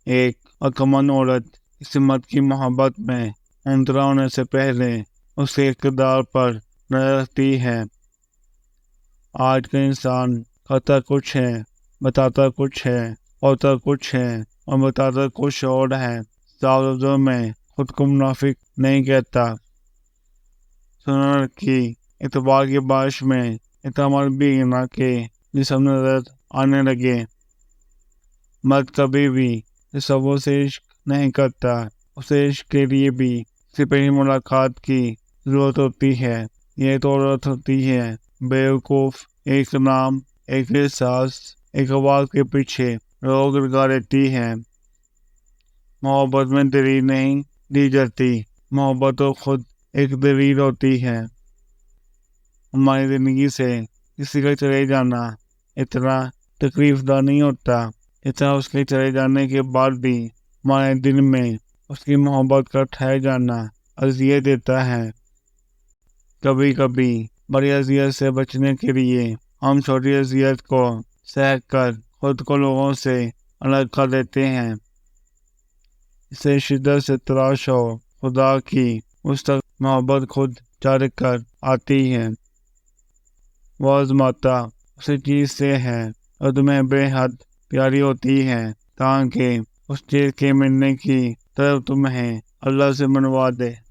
ایک عقلمند عورت اس مرد کی محبت میں مبتلا ہونے سے پہلے اس کے اقتدار پر نظر رکھتی ہے۔ آج کا انسان کرتا کچھ ہے، بتاتا کچھ ہے، ہوتا کچھ ہے اور بتاتا کچھ اور ہے۔ صاف لفظوں میں خود کو منافق نہیں کہتا۔ سنر کی اعتبار کی بارش میں اتنا مرد بھی گرنا کہ جسم نظر آنے لگے۔ مرد کبھی بھی تصور سے عشق نہیں کرتا، اسے عشق کے لیے بھی کسی پہلی ملاقات کی ضرورت ہوتی ہے۔ یہ تو عورت ہوتی ہے بیوقوف، ایک نام، ایک احساس، ایک آواز کے پیچھے لوگ لگا لیتی ہے۔ محبت میں دلیل نہیں دی جاتی، محبت تو خود ایک دلیل ہوتی ہے۔ ہماری زندگی سے کسی کا چلے جانا اتنا تکلیف دہ نہیں ہوتا جتنا اس کے چلے جانے کے بعد بھی ہمارے دل میں اس کی محبت کا ٹھہر جانا اذیت دیتا ہے۔ کبھی کبھی بڑی اذیت سے بچنے کے لیے ہم چھوٹی اذیت کو سہ کر خود کو لوگوں سے الگ کر دیتے ہیں۔ اسے شدت سے تلاش ہو خدا کی، اس تک محبت خود چل کر آتی ہے۔ وہ آزماتا اسی چیز سے ہے اور تمہیں بے حد پیاری ہوتی ہے تاکہ اس چیز کے ملنے کی طرف تمہیں اللہ سے منوا دے۔